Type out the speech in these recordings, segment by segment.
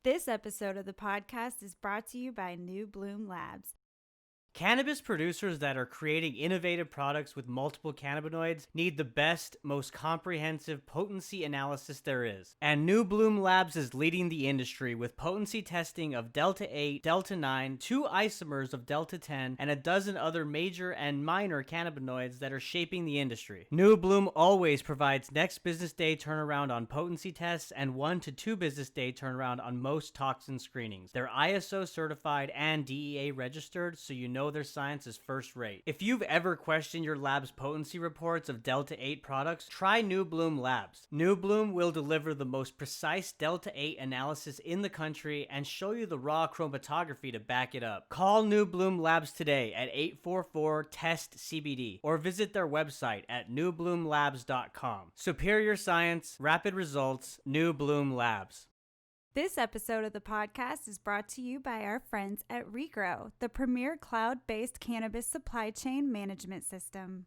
This episode of the podcast is brought to you by New Bloom Labs. Cannabis producers that are creating innovative products with multiple cannabinoids need the best, most comprehensive potency analysis there is. And New Bloom Labs is leading the industry with potency testing of Delta 8, Delta 9, 2 isomers of Delta 10, and a dozen other major and minor cannabinoids that are shaping the industry. New Bloom always provides next business day turnaround on potency tests and 1 to 2 business day turnaround on most toxin screenings. They're ISO certified and DEA registered, so you know their science is first rate. If you've ever questioned your lab's potency reports of Delta 8 products, try New Bloom Labs. New Bloom will deliver the most precise Delta 8 analysis in the country and show you the raw chromatography to back it up. Call New Bloom Labs today at 844-TEST-CBD or visit their website at newbloomlabs.com. Superior science, rapid results, New Bloom Labs. This episode of the podcast is brought to you by our friends at Regrow, the premier cloud-based cannabis supply chain management system.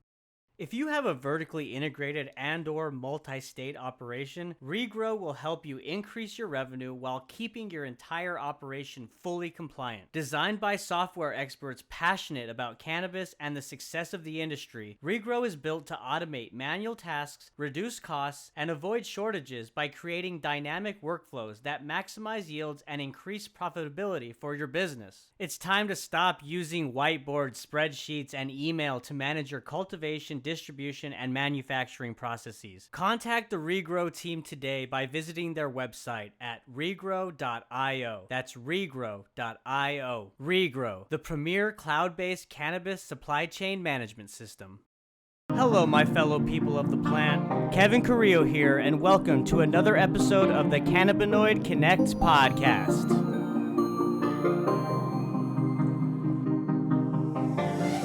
If you have a vertically integrated and/or multi-state operation, Regrow will help you increase your revenue while keeping your entire operation fully compliant. Designed by software experts passionate about cannabis and the success of the industry, Regrow is built to automate manual tasks, reduce costs, and avoid shortages by creating dynamic workflows that maximize yields and increase profitability for your business. It's time to stop using whiteboards, spreadsheets, and email to manage your cultivation, distribution, and manufacturing processes. Contact the Regrow team today by visiting their website at regrow.io. That's regrow.io. Regrow, the premier cloud-based cannabis supply chain management system. Hello, my fellow people of the plant. Kevin Carrillo here, and welcome to another episode of the Cannabinoid Connect podcast.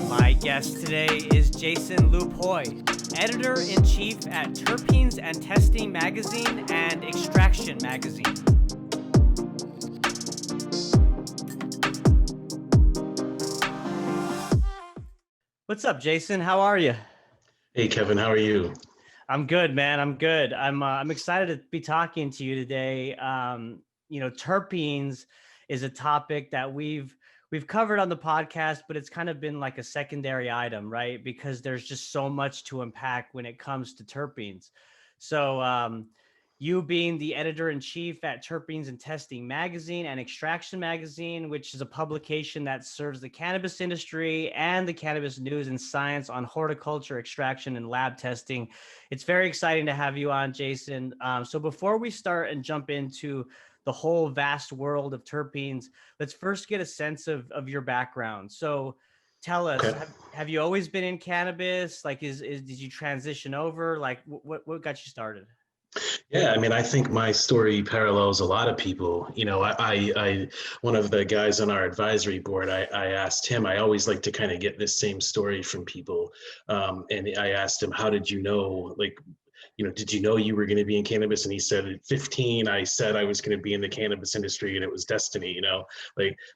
My guest today is Jason Lupoi, editor-in-chief at Terpenes and Testing Magazine and Extraction Magazine. What's up, Jason? How are you? Hey, Kevin. How are you? I'm good, man. I'm good. I'm excited to be talking to you today. Terpenes is a topic that we've covered on the podcast, but it's kind of been like a secondary item, right? Because there's just so much to unpack when it comes to terpenes. So you being the editor-in-chief at Terpenes and Testing Magazine and Extraction Magazine, which is a publication that serves the cannabis industry and the cannabis news and science on horticulture, extraction, and lab testing. It's very exciting to have you on, Jason. So before we start and jump into the whole vast world of terpenes, let's first get a sense of your background. So tell us, Okay. have you always been in cannabis? Like, did you transition over? Like, what got you started? Yeah, I mean, I think my story parallels a lot of people. You know, I one of the guys on our advisory board, I asked him, I always like to kind of get this same story from people. And I asked him, how did you know, like, did you know you were going to be in cannabis? And he said, at 15, I said I was going to be in the cannabis industry and it was destiny,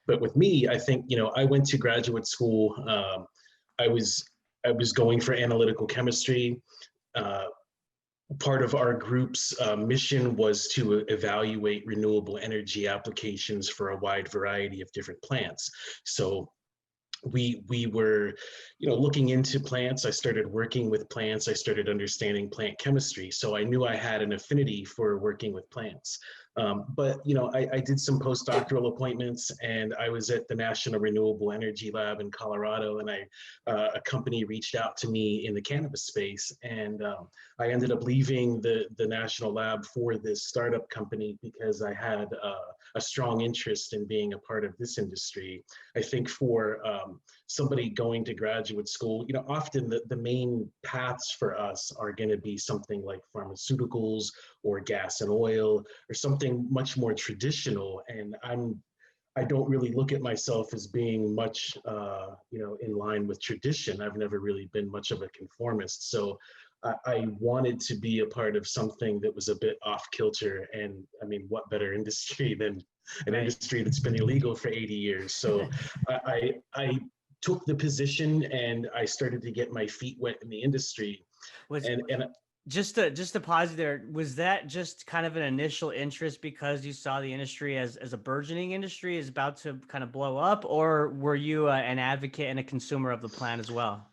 but with me, I think, I went to graduate school. I was going for analytical chemistry. Part of our group's mission was to evaluate renewable energy applications for a wide variety of different plants. So we were, looking into plants. I started working with plants. I started understanding plant chemistry. So I knew I had an affinity for working with plants. But I did some postdoctoral appointments, and I was at the National Renewable Energy Lab in Colorado, and a company reached out to me in the cannabis space, and I ended up leaving the national lab for this startup company because I had a strong interest in being a part of this industry. I think for somebody going to graduate school, often the main paths for us are going to be something like pharmaceuticals or gas and oil or something much more traditional. And I don't really look at myself as being much, in line with tradition. I've never really been much of a conformist. So I wanted to be a part of something that was a bit off kilter. And I mean, what better industry than an industry that's been illegal for 80 years. So I took the position and I started to get my feet wet in the industry. Was Just to pause you there, was that just kind of an initial interest because you saw the industry as a burgeoning industry is about to kind of blow up, or were you an advocate and a consumer of the plant as well?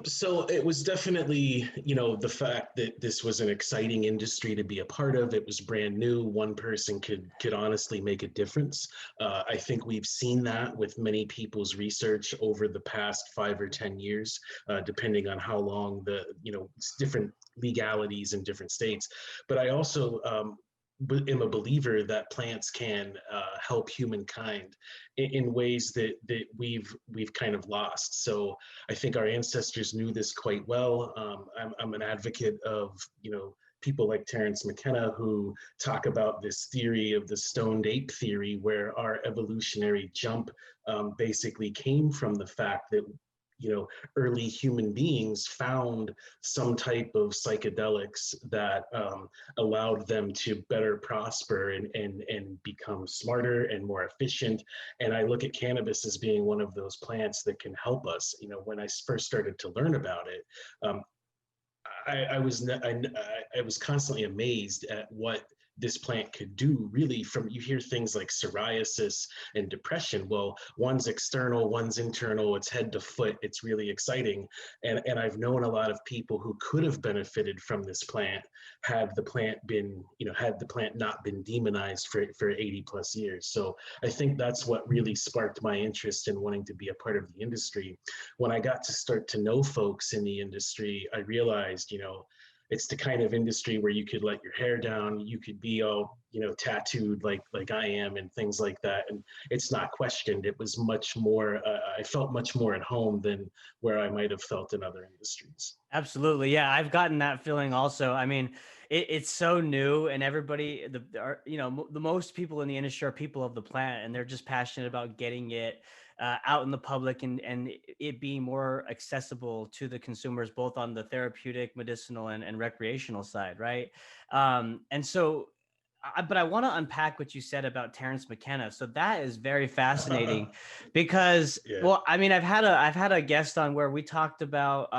So it was definitely, the fact that this was an exciting industry to be a part of. It was brand new. One person could honestly make a difference. I think we've seen that with many people's research over the past 5 or 10 years, depending on how long it's different legalities in different states. But I also am a believer that plants can help humankind in ways that we've kind of lost. So I think our ancestors knew this quite well. I'm an advocate of, people like Terence McKenna who talk about this theory of the stoned ape theory, where our evolutionary jump basically came from the fact that early human beings found some type of psychedelics that allowed them to better prosper and become smarter and more efficient. And I look at cannabis as being one of those plants that can help us. When I first started to learn about it, um, I was constantly amazed at what this plant could do. Really, from you hear things like psoriasis and depression. Well, one's external, one's internal. It's head to foot. It's really exciting. And I've known a lot of people who could have benefited from this plant had the plant been, had the plant not been demonized for 80 plus years. So I think that's what really sparked my interest in wanting to be a part of the industry. When I got to start to know folks in the industry, I realized, it's the kind of industry where you could let your hair down, you could be all, tattooed like I am and things like that. And it's not questioned. It was much more, I felt much more at home than where I might have felt in other industries. Absolutely. Yeah, I've gotten that feeling also. I mean, it's so new, and everybody, the most people in the industry are people of the plant, and they're just passionate about getting it out in the public, and it being more accessible to the consumers, both on the therapeutic, medicinal, and recreational side, right? And so, but I want to unpack what you said about Terence McKenna. So that is very fascinating because, Yeah. well, I mean, I've had a guest on where we talked about,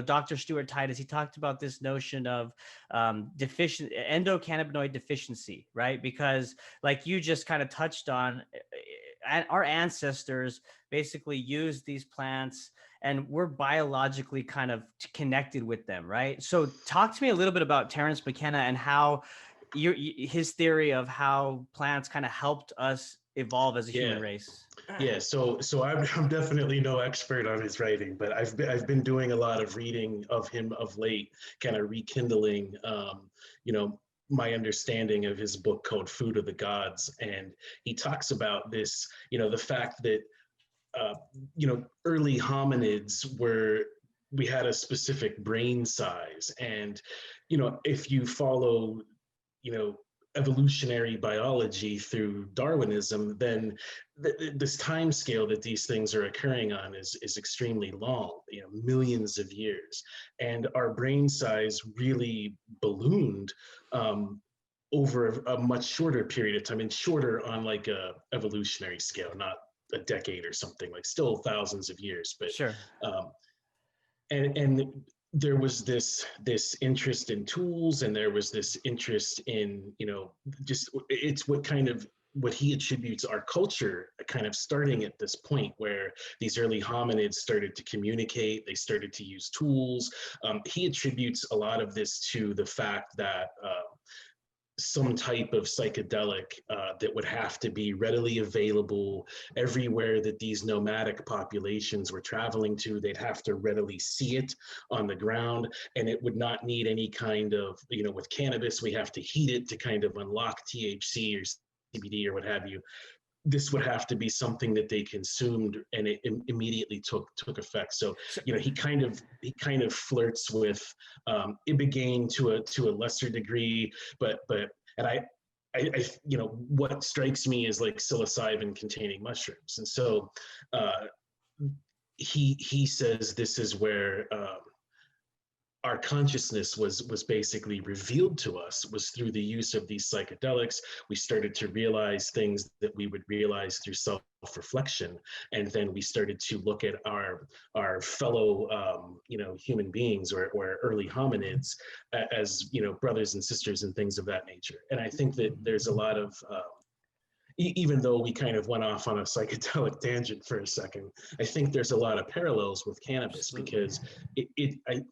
Dr. Stuart Titus. He talked about this notion of deficient endocannabinoid deficiency, right? Because, like you just kind of touched on, our ancestors basically used these plants and we're biologically kind of connected with them, right? So talk to me a little bit about Terence McKenna and how his theory of how plants kind of helped us evolve as a human Yeah. race. Yeah, so I'm definitely no expert on his writing, but I've been doing a lot of reading of him of late, kind of rekindling, you know, my understanding of his book called Food of the Gods, and he talks about this, the fact that, uh, early hominids we had a specific brain size, and if you follow you know evolutionary biology through Darwinism, then this time scale that these things are occurring on is extremely long, millions of years, and our brain size really ballooned over a much shorter period of time, and shorter on like a evolutionary scale, not a decade or something, like still thousands of years, but Sure. um, and there was this interest in tools, and there was this interest in just it's what he attributes our culture kind of starting at this point where these early hominids started to communicate, they started to use tools. He attributes a lot of this to the fact that some type of psychedelic that would have to be readily available everywhere that these nomadic populations were traveling to. They'd have to readily see it on the ground, and it would not need any kind of, with cannabis, we have to heat it to kind of unlock THC or CBD or what have you. This would have to be something that they consumed, and it immediately took effect. So So, he kind of flirts with ibogaine to a lesser degree, but and what strikes me is like psilocybin containing mushrooms, and so he says this is where our consciousness was basically revealed to us was through the use of these psychedelics. We started to realize things that we would realize through self-reflection, and then we started to look at our fellow human beings or early hominids as brothers and sisters and things of that nature. And I think that there's a lot of even though we kind of went off on a psychedelic tangent for a second, I think there's a lot of parallels with cannabis. Absolutely. Because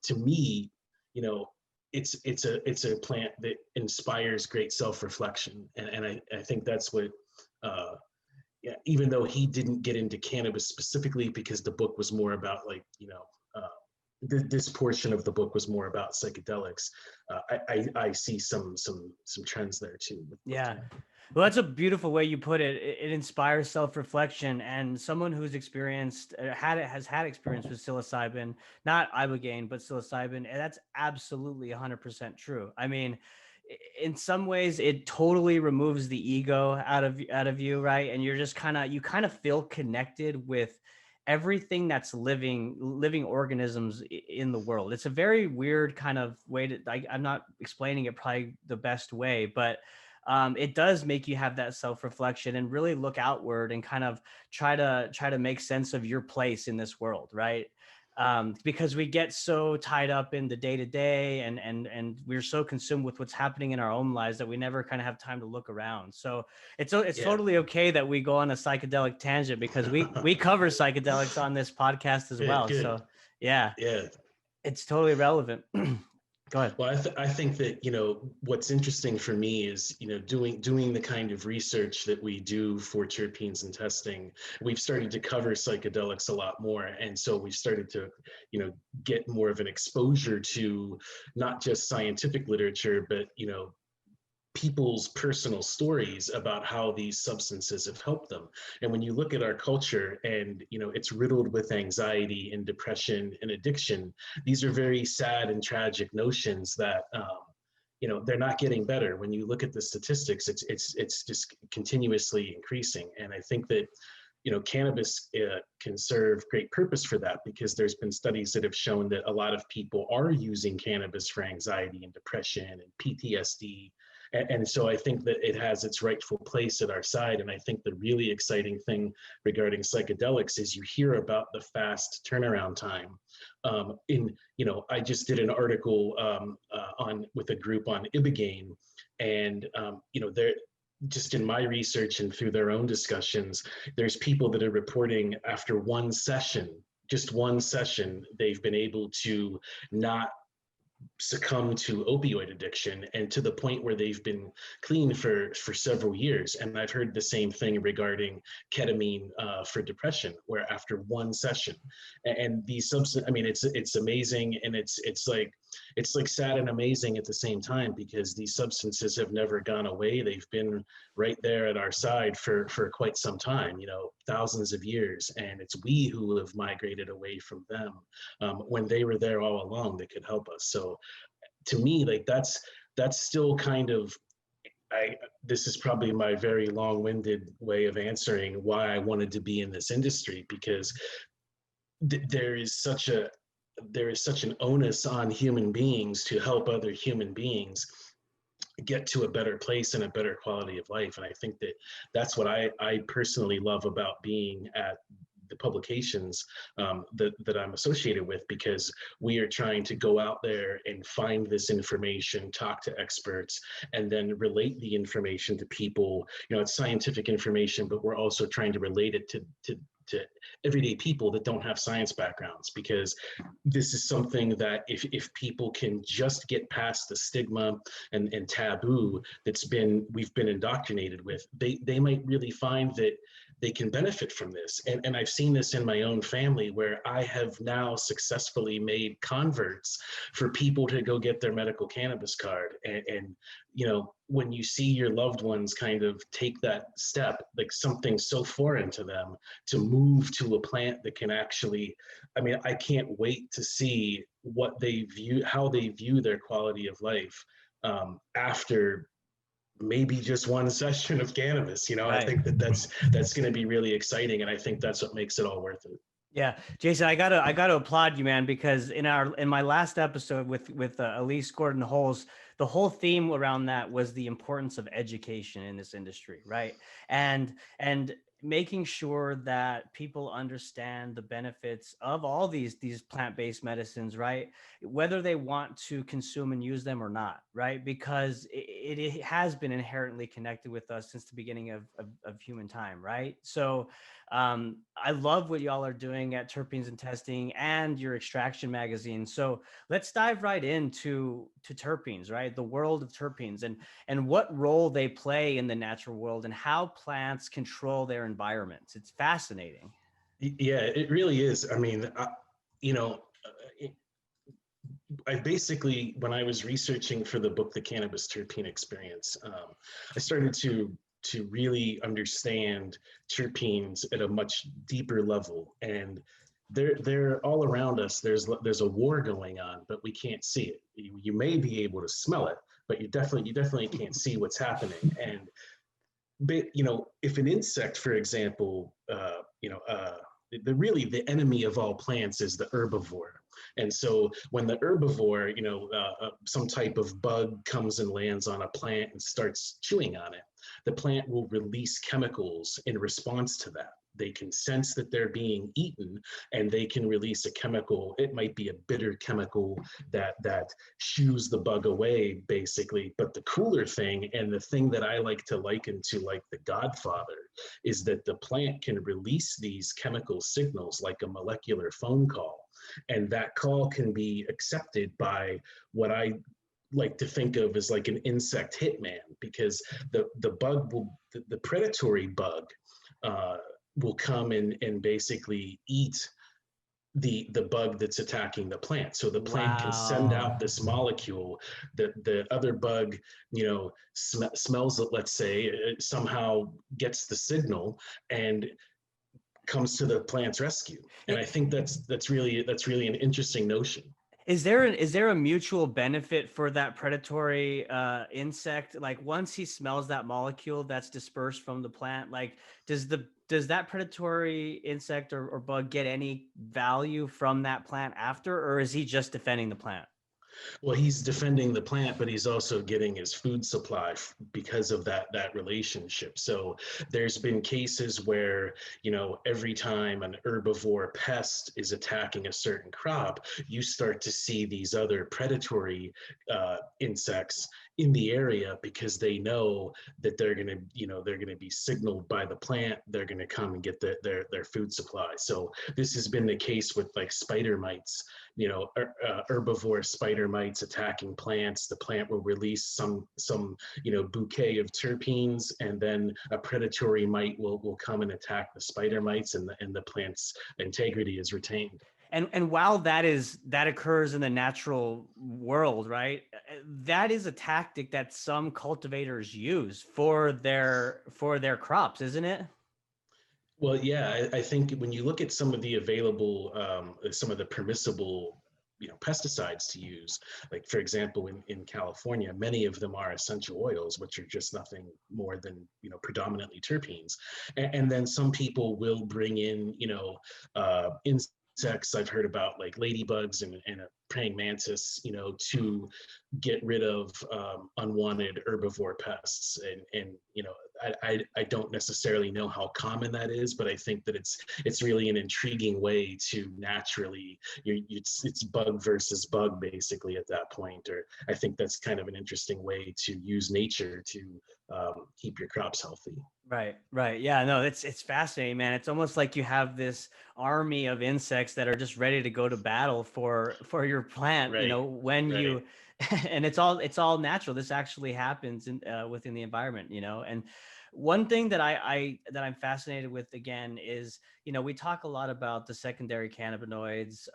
to me, it's a plant that inspires great self-reflection, and I think that's what. Yeah, even though he didn't get into cannabis specifically because the book was more about this portion of the book was more about psychedelics. I see some trends there too. Yeah. Well, that's a beautiful way you put it. It inspires self-reflection, and someone who's experienced has had experience with psilocybin, not ibogaine, but psilocybin, and that's absolutely 100% true. I mean, in some ways, it totally removes the ego out of you, right? And you're just you kind of feel connected with everything that's living organisms in the world. It's a very weird kind of way to. I'm not explaining it probably the best way, but it does make you have that self-reflection and really look outward and kind of try to make sense of your place in this world, right? Because we get so tied up in the day-to-day and we're so consumed with what's happening in our own lives that we never kind of have time to look around. So it's totally okay that we go on a psychedelic tangent, because we cover psychedelics on this podcast as well. Good. So yeah, it's totally relevant. Go ahead. Well, I think that, what's interesting for me is, doing the kind of research that we do for terpenes and testing. We've started to cover psychedelics a lot more. And so we've started to, get more of an exposure to not just scientific literature, but, people's personal stories about how these substances have helped them. And when you look at our culture and, it's riddled with anxiety and depression and addiction, these are very sad and tragic notions that, they're not getting better. When you look at the statistics, it's just continuously increasing. And I think that, cannabis can serve great purpose for that, because there's been studies that have shown that a lot of people are using cannabis for anxiety and depression and PTSD. And so I think that it has its rightful place at our side. And I think the really exciting thing regarding psychedelics is you hear about the fast turnaround time. I just did an article with a group on ibogaine, and they're just in my research and through their own discussions, there's people that are reporting after just one session, they've been able to not succumb to opioid addiction, and to the point where they've been clean for several years. And I've heard the same thing regarding ketamine for depression, where after one session, and these substances, I mean, it's amazing, and it's like sad and amazing at the same time, because these substances have never gone away. They've been right there at our side for quite some time, thousands of years, and it's we who have migrated away from them when they were there all along that could help us. So to me, like that's still kind of, this is probably my very long-winded way of answering why I wanted to be in this industry, because there is such an onus on human beings to help other human beings get to a better place and a better quality of life. And I think that that's what I personally love about being at the publications that I'm associated with, because we are trying to go out there and find this information, talk to experts, and then relate the information to people. It's scientific information, but we're also trying to relate it to everyday people that don't have science backgrounds, because this is something that if people can just get past the stigma and taboo we've been indoctrinated with, they might really find that they can benefit from this. And I've seen this in my own family, where I have now successfully made converts for people to go get their medical cannabis card. And when you see your loved ones kind of take that step, like something so foreign to them, to move to a plant that can actually, I can't wait to see how they view their quality of life after maybe just one session of cannabis. Right. I think that's going to be really exciting, and I think that's what makes it all worth it. Yeah, Jason, I gotta applaud you, man, because in my last episode with Elise Gordon Holes, the whole theme around that was the importance of education in this industry, right? And making sure that people understand the benefits of all these plant-based medicines, right? Whether they want to consume and use them or not, right? Because it has been inherently connected with us since the beginning of human time, right? So I love what y'all are doing at Terpenes and Testing and your extraction magazine. So let's dive right into terpenes, right? The world of terpenes and what role they play in the natural world and how plants control their environments. It's fascinating. Yeah, it really is. I mean, you know, I basically, when I was researching for the book, The Cannabis Terpene Experience, I started to really understand terpenes at a much deeper level, and they're all around us. There's a war going on, but we can't see it. You may be able to smell it, but you definitely can't see what's happening. And if an insect, for example, really the enemy of all plants is the herbivore. And so when the herbivore, some type of bug comes and lands on a plant and starts chewing on it, the plant will release chemicals in response to that. They can sense that they're being eaten, and they can release a chemical. It might be a bitter chemical that shoos the bug away, basically. But the cooler thing, and the thing that I like to liken to like the Godfather, is that the plant can release these chemical signals like a molecular phone call. And that call can be accepted by what I like to think of as like an insect hitman, because the predatory bug uh, will come and basically eat the bug that's attacking the plant. So the plant can send Wow. out this molecule that the other bug, smells it, let's say, it somehow gets the signal and comes to the plant's rescue. And I think that's really an interesting notion. Is there a mutual benefit for that predatory insect? Like once he smells that molecule that's dispersed from the plant, like does that predatory insect or bug get any value from that plant after, or is he just defending the plant? Well, he's defending the plant, but he's also getting his food supply because of that relationship. So there's been cases where, every time an herbivore pest is attacking a certain crop, you start to see these other predatory insects in the area, because they know that they're gonna be signaled by the plant. They're gonna come and get their food supply. So this has been the case with like spider mites. Herbivore spider mites attacking plants. The plant will release some bouquet of terpenes, and then a predatory mite will come and attack the spider mites, and the plant's integrity is retained. And while that occurs in the natural world, right? That is a tactic that some cultivators use for their crops, isn't it? Well, yeah, I think when you look at some of the permissible, pesticides to use, like for example, in California, many of them are essential oils, which are just nothing more than, predominantly terpenes. And then some people will bring in, insects. I've heard about like ladybugs and a praying mantis, to get rid of unwanted herbivore pests. And I don't necessarily know how common that is, but I think that it's really an intriguing way to naturally, it's bug versus bug basically at that point. Or I think that's kind of an interesting way to use nature to keep your crops healthy. Right, right. Yeah, no, it's fascinating, man. It's almost like you have this army of insects that are just ready to go to battle for your plant, Right, when right. you and it's all natural. This actually happens within the environment, And one thing that I'm fascinated with again is, we talk a lot about the secondary cannabinoids,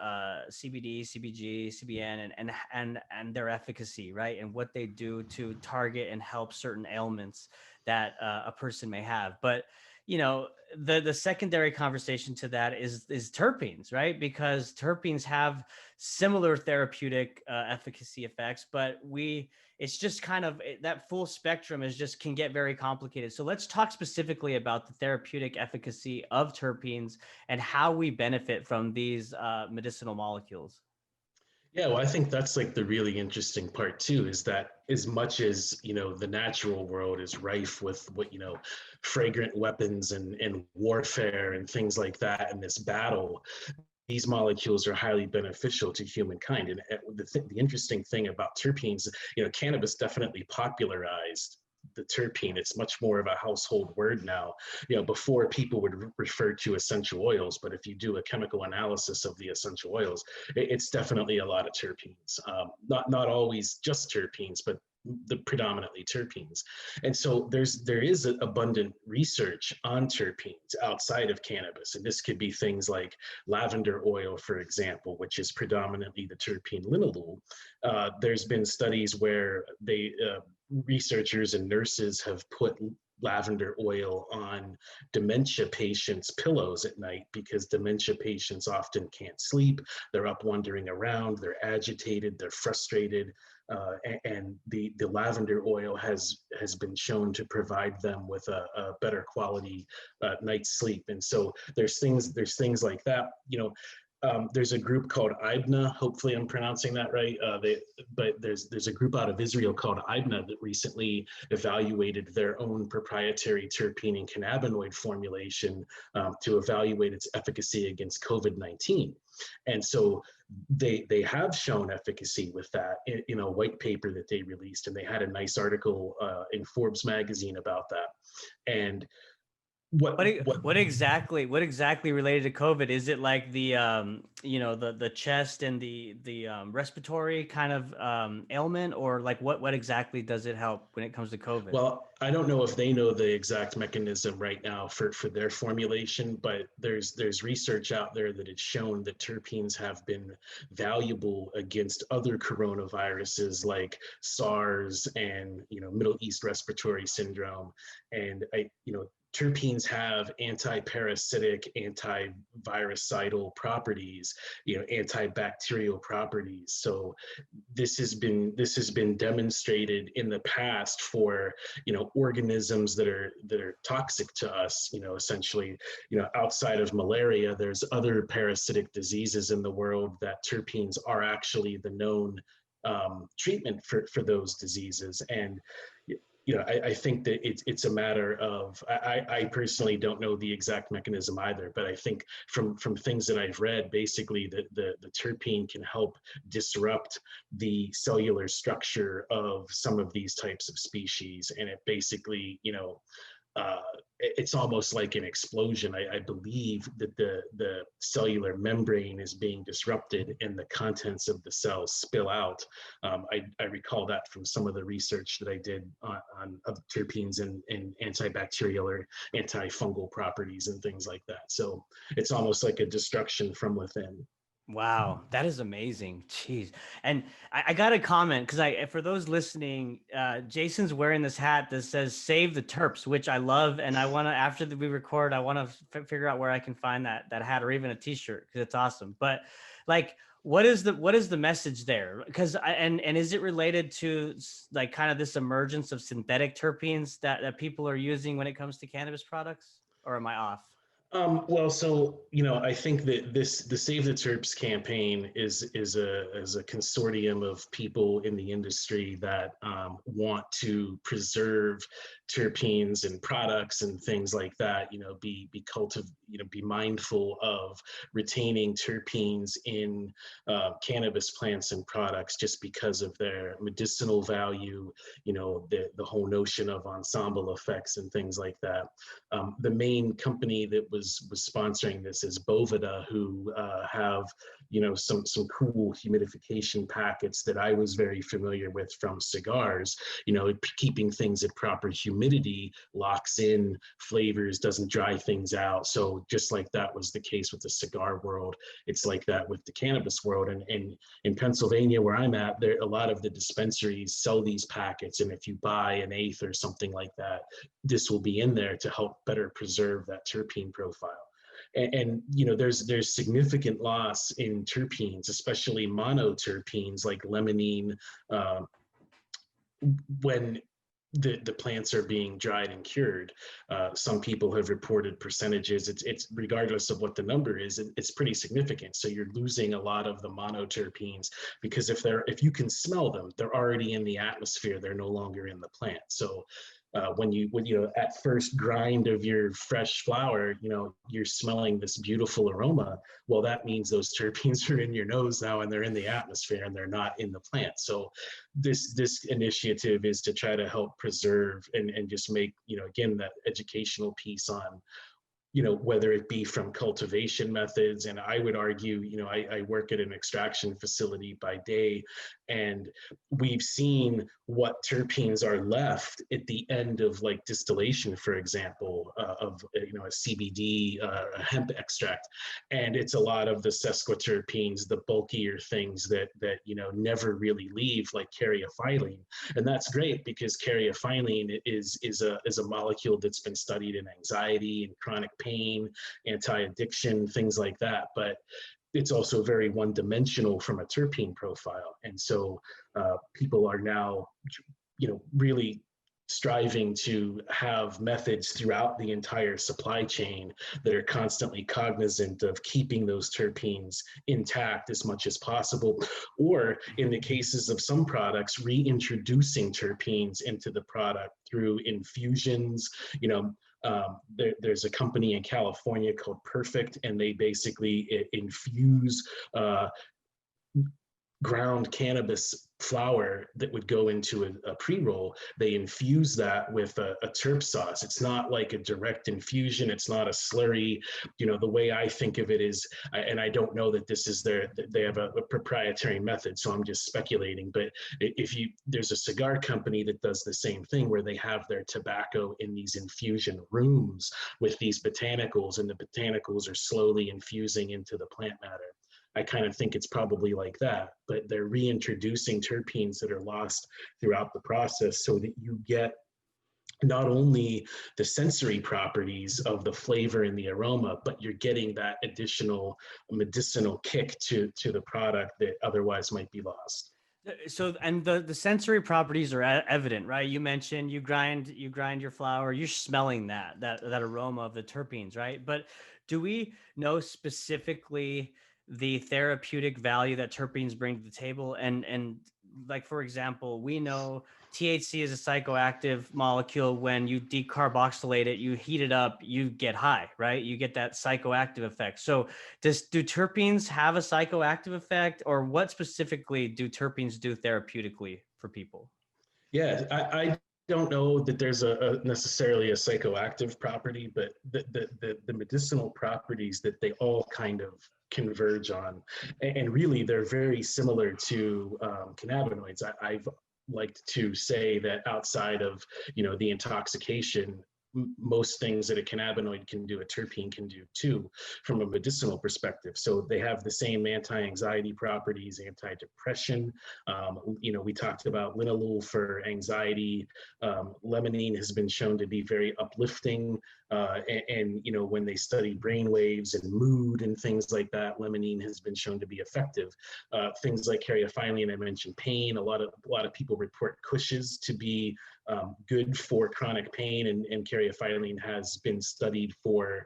CBD, CBG, CBN, and their efficacy, right? And what they do to target and help certain ailments that a person may have. But you know, the secondary conversation to that is terpenes, right? Because terpenes have similar therapeutic efficacy effects, but it's just kind of that full spectrum is just can get very complicated. So let's talk specifically about the therapeutic efficacy of terpenes and how we benefit from these medicinal molecules. Yeah, well, I think that's like the really interesting part too, is that as much as, the natural world is rife with fragrant weapons and warfare and things like that, and this battle, these molecules are highly beneficial to humankind. And the interesting thing about terpenes, cannabis definitely popularized the terpene. It's much more of a household word now. Before people would refer to essential oils, but if you do a chemical analysis of the essential oils, it's definitely a lot of terpenes. Not always just terpenes, but the predominantly terpenes. And so there is abundant research on terpenes outside of cannabis. And this could be things like lavender oil, for example, which is predominantly the terpene linalool. There's been studies where researchers and nurses have put lavender oil on dementia patients' pillows at night, because dementia patients often can't sleep. They're up wandering around, they're agitated, they're frustrated. And the lavender oil has been shown to provide them with a better quality night's sleep. And so there's things like that. There's a group called IBNA. Hopefully, I'm pronouncing that right. But there's a group out of Israel called IBNA that recently evaluated their own proprietary terpene and cannabinoid formulation to evaluate its efficacy against COVID-19. And so they have shown efficacy with that in a white paper that they released, and they had a nice article in Forbes magazine about that. And what exactly related to COVID? Is it like the the chest and the respiratory kind of ailment, or like what exactly does it help when it comes to COVID? Well, I don't know if they know the exact mechanism right now for their formulation, but there's research out there that it's shown that terpenes have been valuable against other coronaviruses like SARS and Middle East respiratory syndrome. And terpenes have anti-parasitic, antivirucidal properties, antibacterial properties. So this has been demonstrated in the past for organisms that are toxic to us. Essentially, outside of malaria, there's other parasitic diseases in the world that terpenes are actually the known treatment for those diseases. And I think that it's a matter of, I personally don't know the exact mechanism either, but I think from things that I've read, basically the terpene can help disrupt the cellular structure of some of these types of species. And it basically, it's almost like an explosion. I believe that the cellular membrane is being disrupted and the contents of the cells spill out. I recall that from some of the research that I did on terpenes and antibacterial or antifungal properties and things like that. So it's almost like a destruction from within. Wow, that is amazing. Jeez. And I got a comment because for those listening, Jason's wearing this hat that says "Save the Terps," which I love, and I want to, after we record, I want to figure out where I can find that hat, or even a T-shirt, because it's awesome. But like, what is the message there? Because and is it related to like kind of this emergence of synthetic terpenes that people are using when it comes to cannabis products, or am I off? Well, so I think that the Save the Terps campaign is a consortium of people in the industry that want to preserve terpenes and products and things like that. Be mindful of retaining terpenes in cannabis plants and products just because of their medicinal value. The whole notion of ensemble effects and things like that. The main company that was sponsoring this is Boveda, who have some cool humidification packets that I was very familiar with from cigars. Keeping things at proper humidity humidity locks in flavors, doesn't dry things out. So just like that was the case with the cigar world, it's like that with the cannabis world. And in Pennsylvania, where I'm at, there a lot of the dispensaries sell these packets, and if you buy an eighth or something like that, this will be in there to help better preserve that terpene profile. And you know, there's significant loss in terpenes, especially monoterpenes like limonene, when the plants are being dried and cured. Some people have reported percentages. It's regardless of what the number is, it's pretty significant. So you're losing a lot of the monoterpenes because if you can smell them, they're already in the atmosphere. They're no longer in the plant. So when you know, at first grind of your fresh flower, you know, you're smelling this beautiful aroma. Well, that means those terpenes are in your nose now, and they're in the atmosphere, and they're not in the plant. So this initiative is to try to help preserve and just make, you know, again, that educational piece on, you know, whether it be from cultivation methods. And I would argue, you know, I work at an extraction facility by day, and we've seen what terpenes are left at the end of like distillation, for example, of, you know, a CBD, a hemp extract. And it's a lot of the sesquiterpenes, the bulkier things that, you know, never really leave, like caryophyllene. And that's great because caryophyllene is a molecule that's been studied in anxiety and chronic pain, anti-addiction, things like that. But it's also very one-dimensional from a terpene profile. And so people are now, you know, really striving to have methods throughout the entire supply chain that are constantly cognizant of keeping those terpenes intact as much as possible, or in the cases of some products, reintroducing terpenes into the product through infusions. You know, there's a company in California called Perfect, and they basically infuse ground cannabis flower that would go into a pre-roll. They infuse that with a terp sauce. It's not like a direct infusion. It's not a slurry. You know, the way I think of it is, and I don't know that this is they have a proprietary method, so I'm just speculating, but there's a cigar company that does the same thing, where they have their tobacco in these infusion rooms with these botanicals, and the botanicals are slowly infusing into the plant matter. I kind of think it's probably like that, but they're reintroducing terpenes that are lost throughout the process so that you get not only the sensory properties of the flavor and the aroma, but you're getting that additional medicinal kick to the product that otherwise might be lost. So, and the sensory properties are evident, right? You mentioned you grind your flower, you're smelling that aroma of the terpenes, right? But do we know specifically the therapeutic value that terpenes bring to the table? And like, for example, we know THC is a psychoactive molecule. When you decarboxylate it, you heat it up, you get high, right? You get that psychoactive effect. So do terpenes have a psychoactive effect, or what specifically do terpenes do therapeutically for people? Yeah, I don't know that there's a necessarily a psychoactive property, but the medicinal properties that they all kind of converge on, and really they're very similar to cannabinoids. I've liked to say that outside of, you know, the intoxication, most things that a cannabinoid can do, a terpene can do too, from a medicinal perspective. So they have the same anti-anxiety properties, anti-depression. You know, we talked about linalool for anxiety. Limonene has been shown to be very uplifting. And, you know, when they study brain waves and mood and things like that, limonene has been shown to be effective. Things like caryophyllene, I mentioned pain. A lot of people report cushes to be good for chronic pain, and caryophyllene has been studied for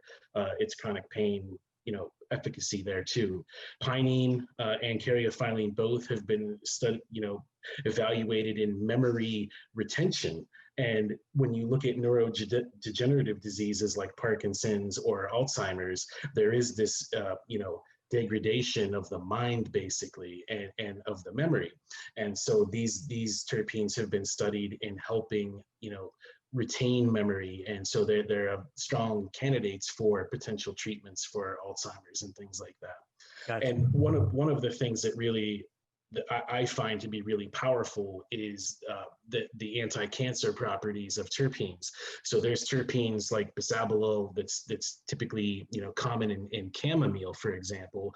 its chronic pain, you know, efficacy there too. Pinene and caryophyllene both have been studied, you know, evaluated in memory retention. And when you look at neurodegenerative diseases like Parkinson's or Alzheimer's, there is this, you know, degradation of the mind basically, and of the memory. And so these terpenes have been studied in helping, you know, retain memory, and so they're strong candidates for potential treatments for Alzheimer's and things like that. Gotcha. And one of the things that really I find to be really powerful is the anti-cancer properties of terpenes. So there's terpenes like bisabolol that's typically common in chamomile, for example.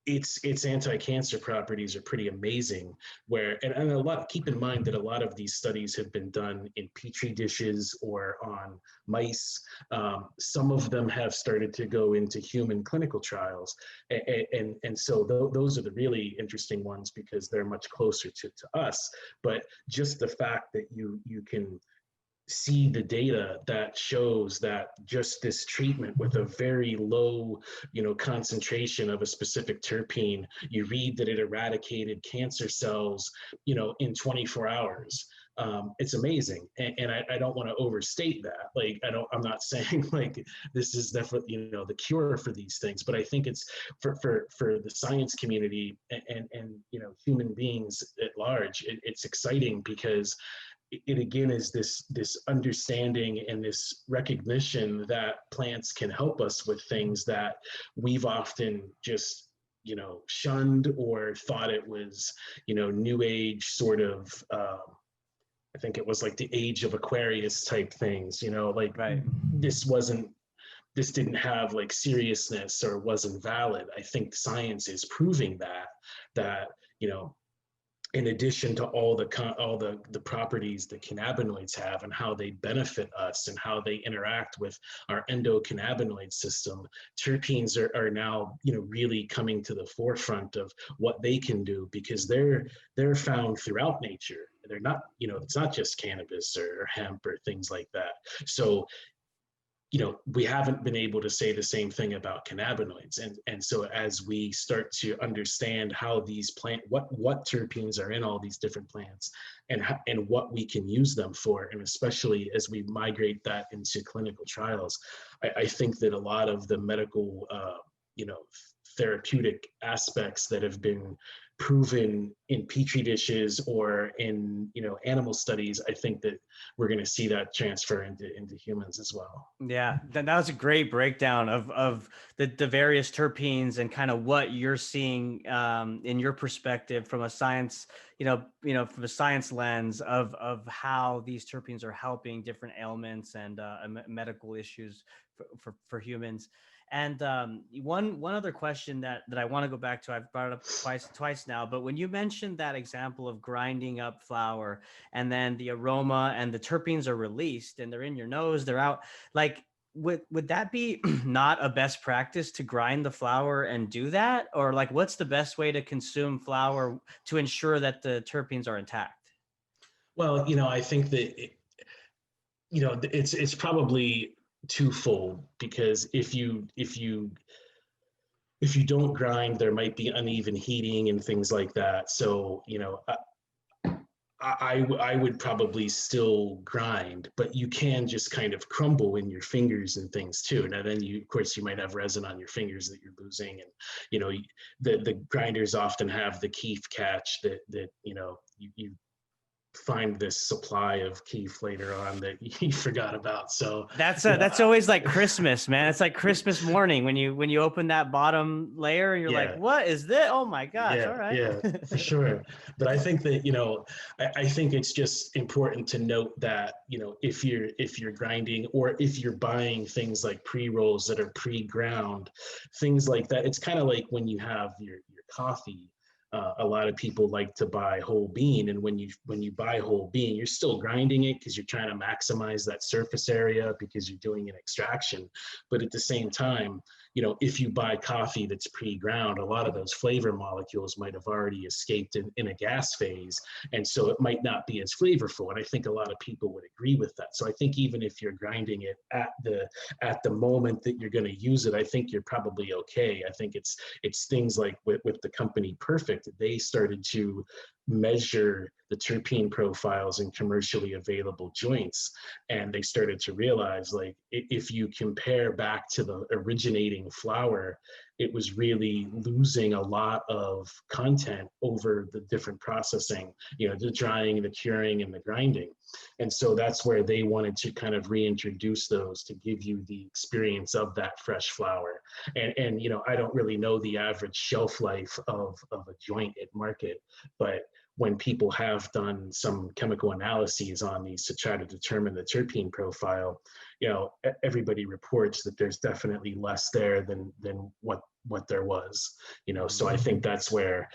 Its anti-cancer properties are pretty amazing, and a lot, keep in mind that a lot of these studies have been done in petri dishes or on mice. Some of them have started to go into human clinical trials, and so those are the really interesting ones because they're much closer to us. But just the fact that you can see the data that shows that just this treatment with a very low concentration of a specific terpene, you read that it eradicated cancer cells in 24 hours. It's amazing, and I don't want to overstate that. Like I'm not saying like this is definitely the cure for these things, but I think it's for the science community and human beings at large. It's exciting because it again is this understanding and this recognition that plants can help us with things that we've often just shunned or thought it was new age sort of I think it was like the age of Aquarius type things, like Right. this didn't have like seriousness or wasn't valid. I think science is proving that in addition to all the properties that cannabinoids have and how they benefit us and how they interact with our endocannabinoid system, terpenes are now really coming to the forefront of what they can do, because they're found throughout nature. They're not, it's not just cannabis or hemp or things like that. So we haven't been able to say the same thing about cannabinoids. And so as we start to understand how these what terpenes are in all these different plants and what we can use them for, and especially as we migrate that into clinical trials, I think that a lot of the medical, therapeutic aspects that have been proven in petri dishes or in animal studies, I think that we're going to see that transfer into humans as well. Yeah, that was a great breakdown of the various terpenes and kind of what you're seeing in your perspective from a science, from a science lens of how these terpenes are helping different ailments and medical issues for humans. And one other question that I want to go back to, I've brought it up twice now, but when you mentioned that example of grinding up flour and then the aroma and the terpenes are released and they're in your nose, they're out, like, would that be not a best practice to grind the flour and do that? Or like, what's the best way to consume flour to ensure that the terpenes are intact? Well, I think that it's probably twofold, because if you don't grind, there might be uneven heating and things like that. So I would probably still grind, but you can just kind of crumble in your fingers and things too. Now then of course you might have resin on your fingers that you're losing, and the grinders often have the keef catch that you find this supply of keef later on that you forgot about. So that's always like Christmas, man. It's like Christmas morning when you open that bottom layer and you're like, what is this? Oh my gosh. All right. Yeah, for sure. But I think that, I think it's just important to note that, if you're grinding or if you're buying things like pre-rolls that are pre-ground, things like that, it's kind of like when you have your coffee. A lot of people like to buy whole bean, and when you buy whole bean, you're still grinding it because you're trying to maximize that surface area because you're doing an extraction. But at the same time, if you buy coffee that's pre-ground, a lot of those flavor molecules might have already escaped in a gas phase, and so it might not be as flavorful. And I think a lot of people would agree with that. So I think even if you're grinding it at the moment that you're going to use it, I think you're probably okay. I think it's things like with the company Perfect, they started to measure the terpene profiles in commercially available joints. And they started to realize, like, if you compare back to the originating flower, it was really losing a lot of content over the different processing, the drying, the curing, and the grinding. And so that's where they wanted to kind of reintroduce those to give you the experience of that fresh flower. And I don't really know the average shelf life of a joint at market, but when people have done some chemical analyses on these to try to determine the terpene profile, everybody reports that there's definitely less there than what there was. So I think that's where,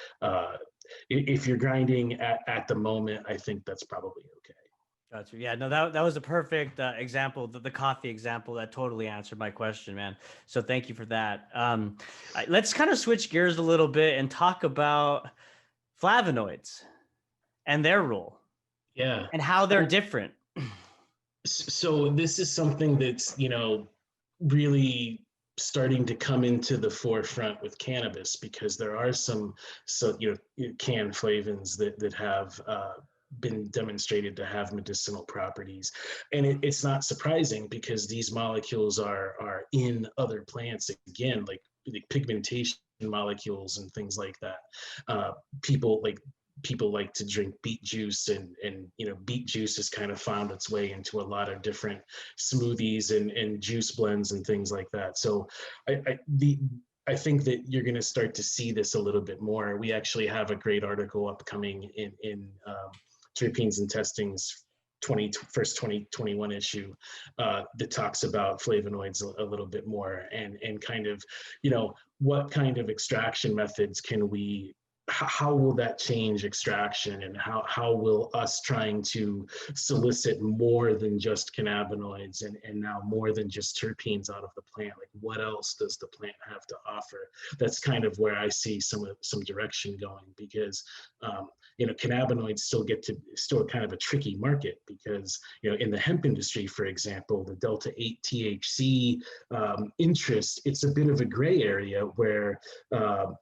if you're grinding at the moment, I think that's probably okay. Gotcha. Yeah, no, that was a perfect example, the coffee example that totally answered my question, man. So thank you for that. Let's kind of switch gears a little bit and talk about flavonoids and their role. Yeah. And how they're different. So this is something that's, really starting to come into the forefront with cannabis, because there are some canned flavins that have been demonstrated to have medicinal properties. And it's not surprising, because these molecules are in other plants, again, like pigmentation molecules and things like that. People like to drink beet juice, and beet juice has kind of found its way into a lot of different smoothies and juice blends and things like that. So I think that you're going to start to see this a little bit more. We actually have a great article upcoming in Terpenes and Testing's 2021 issue that talks about flavonoids a little bit more, and kind of, what kind of extraction methods can we, how will that change extraction, and how will us trying to solicit more than just cannabinoids and now more than just terpenes out of the plant, like what else does the plant have to offer? That's kind of where I see some direction going, because cannabinoids still kind of a tricky market, because in the hemp industry, for example, the delta 8 THC interest, it's a bit of a gray area where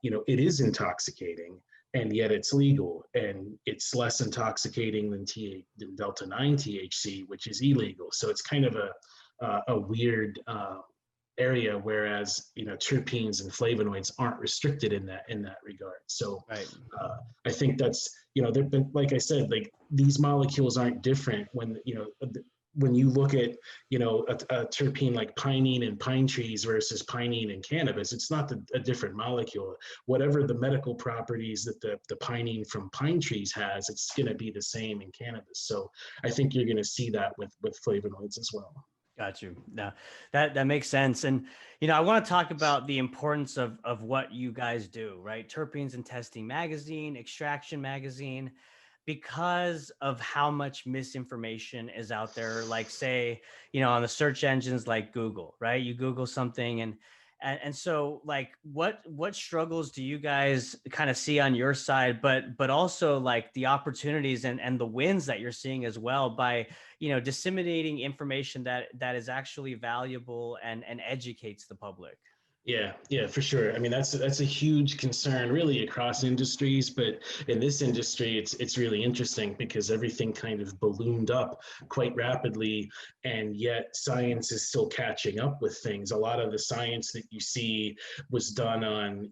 it is intoxicating, and yet it's legal, and it's less intoxicating than delta 9 THC, which is illegal. So it's kind of a weird area, whereas terpenes and flavonoids aren't restricted in that regard. So right. I think that's they've been, like I said, like these molecules aren't different when you look at a terpene like pinene and pine trees versus pinene and cannabis. It's not a different molecule. Whatever the medical properties that the pinene from pine trees has, it's going to be the same in cannabis. So I think you're going to see that with flavonoids as well. Got you. Now that makes sense. And, I want to talk about the importance of what you guys do, right? Terpenes and Testing magazine, Extraction magazine, because of how much misinformation is out there. Like, say, on the search engines like Google, right? You Google something and so, like, what struggles do you guys kind of see on your side, but also like the opportunities and the wins that you're seeing as well by, disseminating information that is actually valuable and educates the public? Yeah, for sure. I mean, that's a huge concern really across industries, but in this industry, it's really interesting because everything kind of ballooned up quite rapidly, and yet science is still catching up with things. A lot of the science that you see was done on,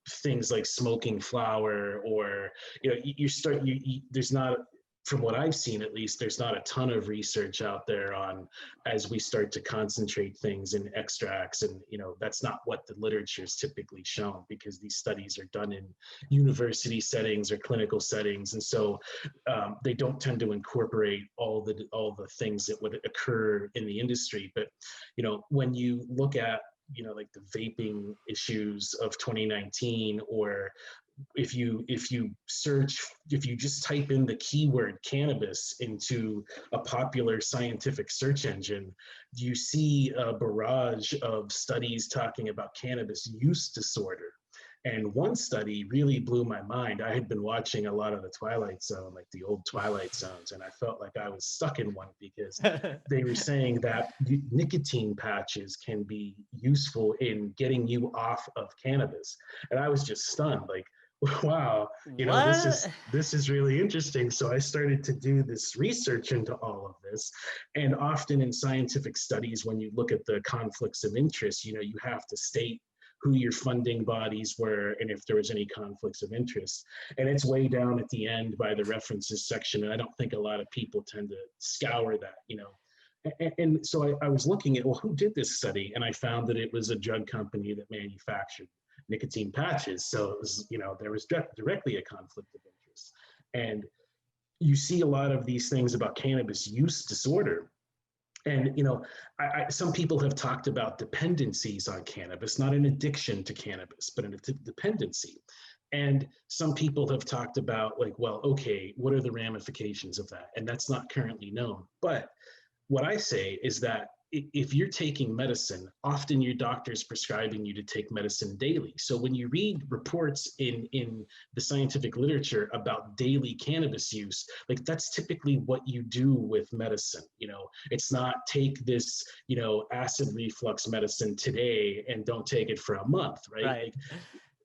things like smoking flower, or there's not, from what I've seen at least, there's not a ton of research out there on, as we start to concentrate things in extracts, and that's not what the literature is typically shown, because these studies are done in university settings or clinical settings, and so they don't tend to incorporate all the things that would occur in the industry. But when you look at like the vaping issues of 2019, or if you just type in the keyword cannabis into a popular scientific search engine, you see a barrage of studies talking about cannabis use disorder. And one study really blew my mind. I had been watching a lot of the Twilight Zone, like the old Twilight Zones, and I felt like I was stuck in one, because they were saying that nicotine patches can be useful in getting you off of cannabis. And I was just stunned, like, Wow, What? this is really interesting. So I started to do this research into all of this, and often in scientific studies, when you look at the conflicts of interest, you have to state who your funding bodies were and if there was any conflicts of interest. And it's way down at the end by the references section, and I don't think a lot of people tend to scour that. And so I was looking at, well, who did this study? And I found that it was a drug company that manufactured nicotine patches. So it was, there was directly a conflict of interest. And you see a lot of these things about cannabis use disorder. And, some people have talked about dependencies on cannabis, not an addiction to cannabis, but a dependency. And some people have talked about like, well, okay, what are the ramifications of that? And that's not currently known. But what I say is that if you're taking medicine, often your doctor is prescribing you to take medicine daily. So when you read reports in the scientific literature about daily cannabis use, like that's typically what you do with medicine. It's not take this, acid reflux medicine today and don't take it for a month, right? Right.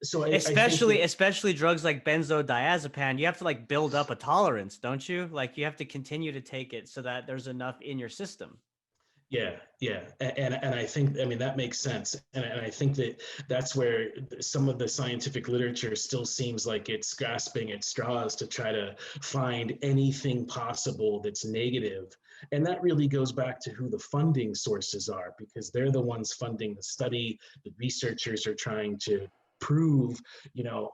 So I think Especially that, especially drugs like benzodiazepam, you have to like build up a tolerance, don't you? Like you have to continue to take it so that there's enough in your system. yeah. And I think, I mean, that makes sense. And I think that that's where some of the scientific literature still seems like it's grasping at straws to try to find anything possible that's negative. And that really goes back to who the funding sources are, because they're the ones funding the study. The researchers are trying to prove,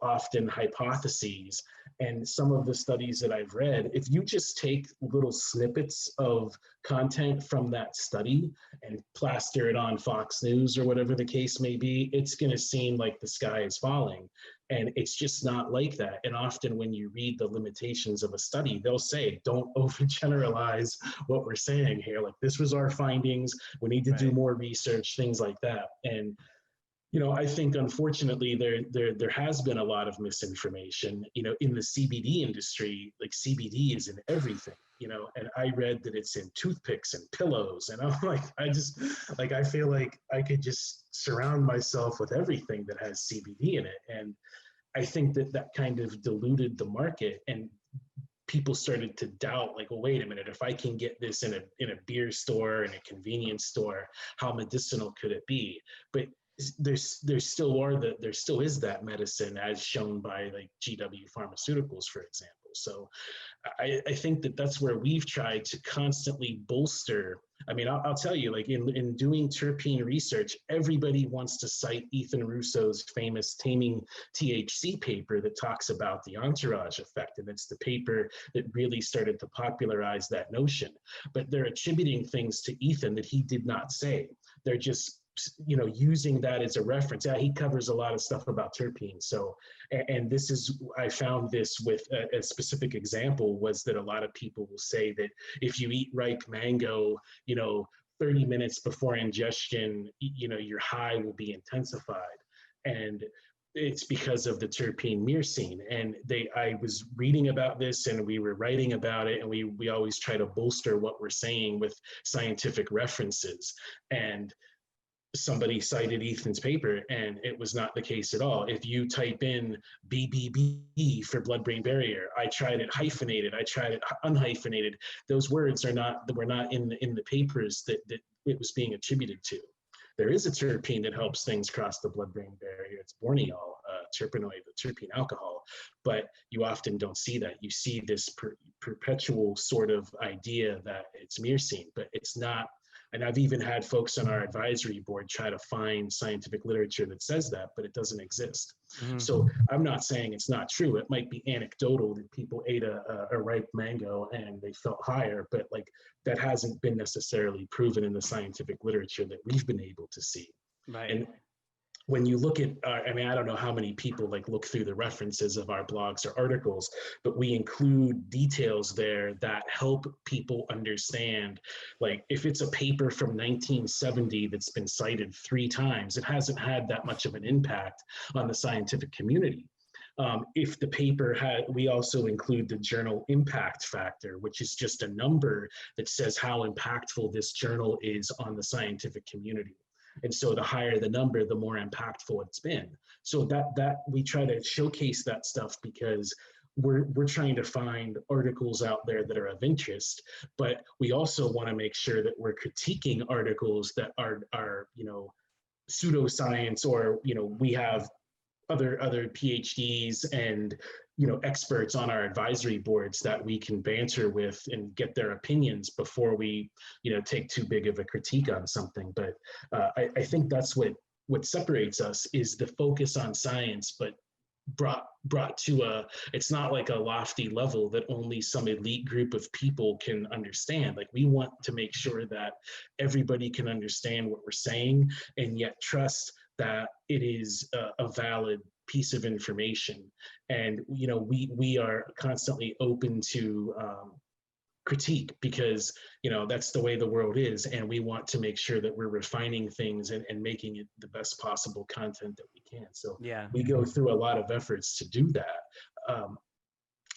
often hypotheses. And some of the studies that I've read, if you just take little snippets of content from that study and plaster it on Fox News or whatever the case may be, it's going to seem like the sky is falling. And it's just not like that. And often when you read the limitations of a study, they'll say, don't overgeneralize what we're saying here. Like, this was our findings. We need to do more research, things like that. And I think unfortunately there has been a lot of misinformation, in the CBD industry. Like, CBD is in everything, and I read that it's in toothpicks and pillows. And I'm like, I feel like I could just surround myself with everything that has CBD in it. And I think that kind of diluted the market, and people started to doubt, like, well, wait a minute, if I can get this in a beer store, in a convenience store, how medicinal could it be? But there still is that medicine, as shown by like GW Pharmaceuticals, for example. So I think that's where we've tried to constantly bolster. I mean, I'll tell you, like, in doing terpene research, everybody wants to cite Ethan Russo's famous Taming THC paper that talks about the entourage effect. And it's the paper that really started to popularize that notion. But they're attributing things to Ethan that he did not say. They're just using that as a reference. Yeah, he covers a lot of stuff about terpenes. So, and this is, I found this with a specific example, was that a lot of people will say that if you eat ripe mango, 30 minutes before ingestion, your high will be intensified. And it's because of the terpene myrcene. And I was reading about this, and we were writing about it, and we always try to bolster what we're saying with scientific references. And somebody cited Ethan's paper, and it was not the case at all. If you type in BBB for blood-brain barrier, I tried it hyphenated, I tried it unhyphenated. Those words were not in the papers that it was being attributed to. There is a terpene that helps things cross the blood-brain barrier. It's borneol, terpenoid, the terpene alcohol, but you often don't see that. You see this perpetual sort of idea that it's myrcene, but it's not. And I've even had folks on our advisory board try to find scientific literature that says that, but it doesn't exist. Mm-hmm. So I'm not saying it's not true. It might be anecdotal that people ate a ripe mango and they felt higher, but like, that hasn't been necessarily proven in the scientific literature that we've been able to see. Right. And when you look at, I mean, I don't know how many people like look through the references of our blogs or articles, but we include details there that help people understand. Like, if it's a paper from 1970 that's been cited 3 times, it hasn't had that much of an impact on the scientific community. If the paper we also include the journal impact factor, which is just a number that says how impactful this journal is on the scientific community. And so the higher the number, the more impactful it's been. So that we try to showcase that stuff because we're trying to find articles out there that are of interest, but we also want to make sure that we're critiquing articles that are pseudoscience, or we have other PhDs and experts on our advisory boards that we can banter with and get their opinions before we take too big of a critique on something. But I think that's what separates us, is the focus on science, but brought to it's not like a lofty level that only some elite group of people can understand. Like, we want to make sure that everybody can understand what we're saying and yet trust that it is a valid piece of information. And we are constantly open to critique, because that's the way the world is, and we want to make sure that we're refining things and making it the best possible content that we can. So Yeah. we go through a lot of efforts to do that.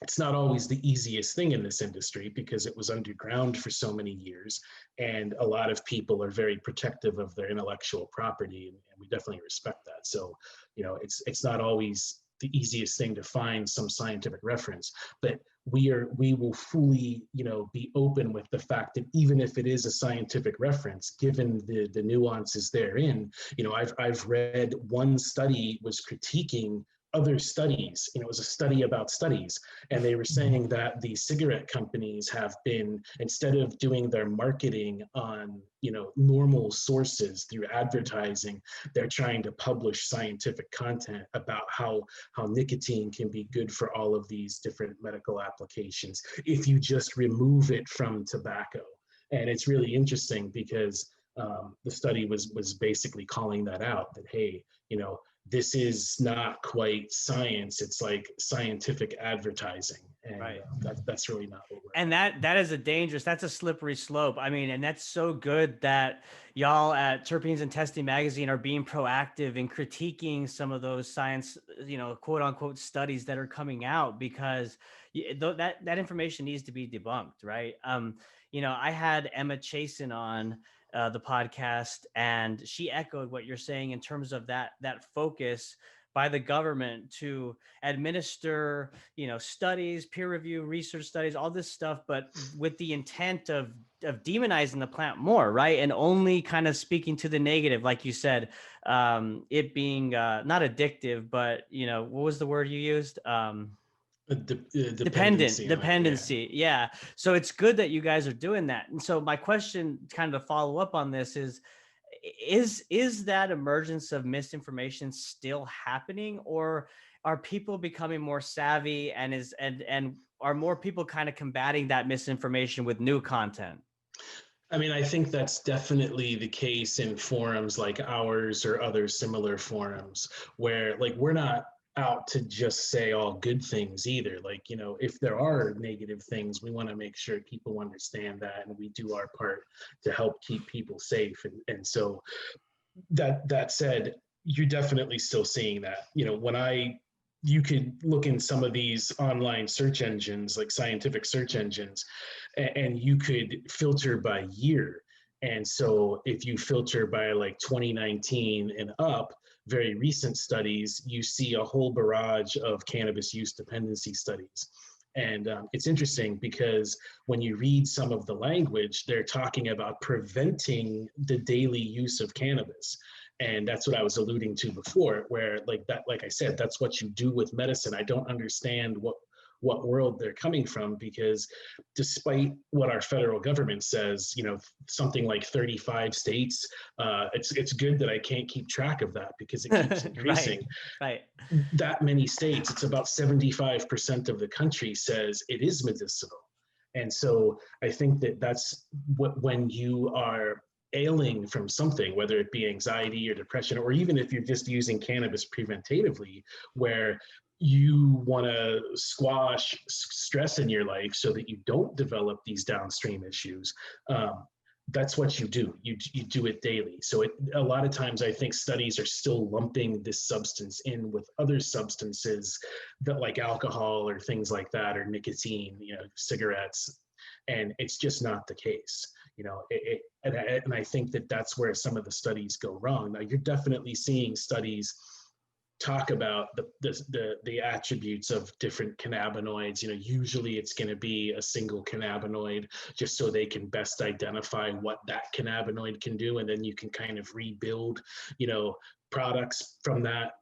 It's not always the easiest thing in this industry because it was underground for so many years, and a lot of people are very protective of their intellectual property, and we definitely respect that. So it's not always the easiest thing to find some scientific reference, but we will fully be open with the fact that even if it is a scientific reference, given the nuances therein, I've read one study was critiquing other studies. It was a study about studies, and they were saying that the cigarette companies have been, instead of doing their marketing on normal sources through advertising, they're trying to publish scientific content about how nicotine can be good for all of these different medical applications if you just remove it from tobacco. And it's really interesting because the study was basically calling that out, that hey, this is not quite science, it's like scientific advertising. And Right. That's really not what we're And that is that's a slippery slope. I mean, and that's so good that y'all at Terpenes and Testing Magazine are being proactive in critiquing some of those science, quote unquote studies that are coming out, because that information needs to be debunked, right? I had Emma Chasen on the podcast, and she echoed what you're saying in terms of that focus by the government to administer, studies, peer review, research studies, all this stuff, but with the intent of demonizing the plant more, right? And only kind of speaking to the negative, like you said, it being not addictive, but what was the word you used? Dependency. Yeah. So it's good that you guys are doing that. And so my question, kind of to follow up on this, is that emergence of misinformation still happening, or are people becoming more savvy, and are more people kind of combating that misinformation with new content? I mean, I think that's definitely the case in forums like ours or other similar forums, where like we're not out to just say all good things either. Like, if there are negative things, we want to make sure people understand that, and we do our part to help keep people safe. And so that said, you're definitely still seeing that. You could look in some of these online search engines, like scientific search engines, and you could filter by year. And so if you filter by like 2019 and up, very recent studies, you see a whole barrage of cannabis use dependency studies. And it's interesting because when you read some of the language, they're talking about preventing the daily use of cannabis. And that's what I was alluding to before, where like I said, that's what you do with medicine. I don't understand what world they're coming from, because despite what our federal government says, something like 35 states, it's good that I can't keep track of that because it keeps increasing. Right. That many states, it's about 75% of the country says it is medicinal. And so I think that's when you are ailing from something, whether it be anxiety or depression, or even if you're just using cannabis preventatively, where you want to squash stress in your life so that you don't develop these downstream issues, that's what you do. You do it daily. So a lot of times I think studies are still lumping this substance in with other substances that, like alcohol or things like that, or nicotine, cigarettes, and it's just not the case. And I think that that's where some of the studies go wrong. Now, you're definitely seeing studies talk about the attributes of different cannabinoids. Usually it's going to be a single cannabinoid, just so they can best identify what that cannabinoid can do, and then you can kind of rebuild, products from that,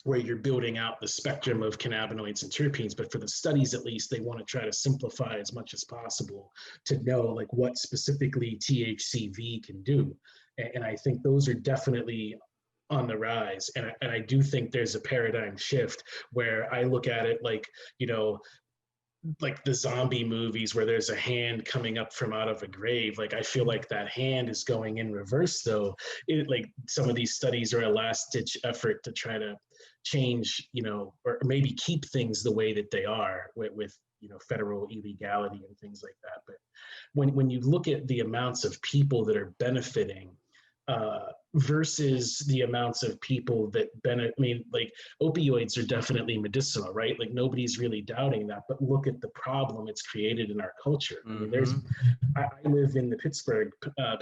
where you're building out the spectrum of cannabinoids and terpenes. But for the studies, at least, they want to try to simplify as much as possible to know like what specifically THCV can do. And I think those are definitely on the rise. And I do think there's a paradigm shift where I look at it like, like the zombie movies where there's a hand coming up from out of a grave. Like, I feel like that hand is going in reverse, though. Like, some of these studies are a last ditch effort to try to change, or maybe keep things the way that they are with federal illegality and things like that. But when you look at the amounts of people that are benefiting versus the amounts of people that benefit. I mean, like, opioids are definitely medicinal, right? Like, nobody's really doubting that, but look at the problem it's created in our culture. I mean, I live in the Pittsburgh,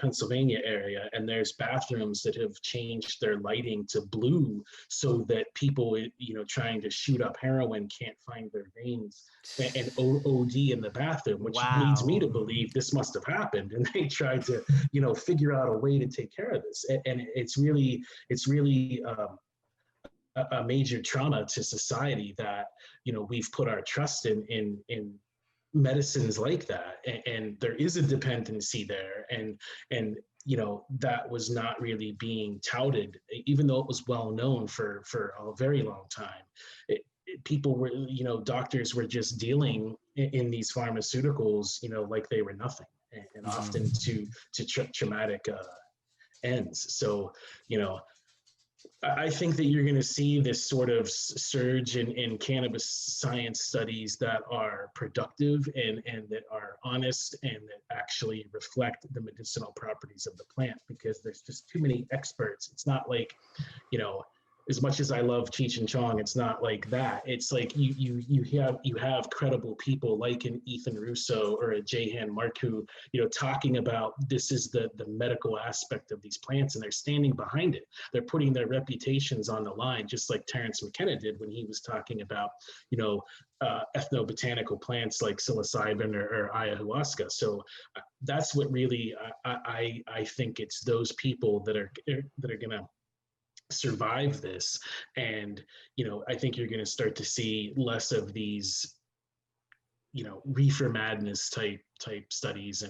Pennsylvania area, and there's bathrooms that have changed their lighting to blue so that people, trying to shoot up heroin can't find their veins and OD in the bathroom, which leads me to believe this must have happened. And they tried to, figure out a way to take care of this. And it's really a major trauma to society that, we've put our trust in medicines like that, and there is a dependency there, and that was not really being touted, even though it was well known for a very long time. People were, doctors were just dealing in these pharmaceuticals, like they were nothing, and often to traumatic ends. So, I think that you're going to see this sort of surge in cannabis science studies that are productive and that are honest and that actually reflect the medicinal properties of the plant, because there's just too many experts. It's not like, as much as I love Cheech and Chong, it's not like that. It's like you have credible people like an Ethan Russo or a Jehan Marku, talking about this is the medical aspect of these plants, and they're standing behind it. They're putting their reputations on the line, just like Terrence McKenna did when he was talking about, ethnobotanical plants like psilocybin or ayahuasca. So that's what really I think it's those people that are going to survive this. And I think you're going to start to see less of these reefer madness type studies.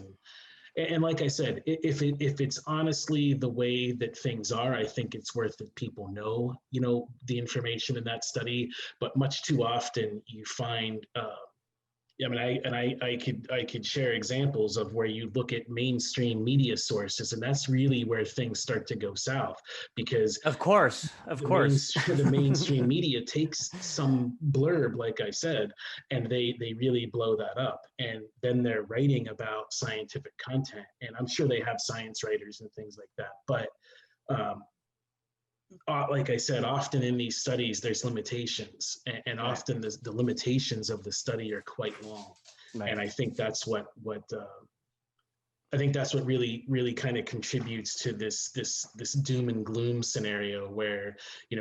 And like I said, if it's honestly the way that things are, I think it's worth it. People know the information in that study, but much too often you find I mean, I could share examples of where you look at mainstream media sources, and that's really where things start to go south, because of course, the mainstream media takes some blurb, like I said, and they really blow that up, and then they're writing about scientific content, and I'm sure they have science writers and things like that, but like I said, often in these studies, there's limitations, and often the limitations of the study are quite long. Right. And I think that's what really kind of contributes to this doom and gloom scenario where,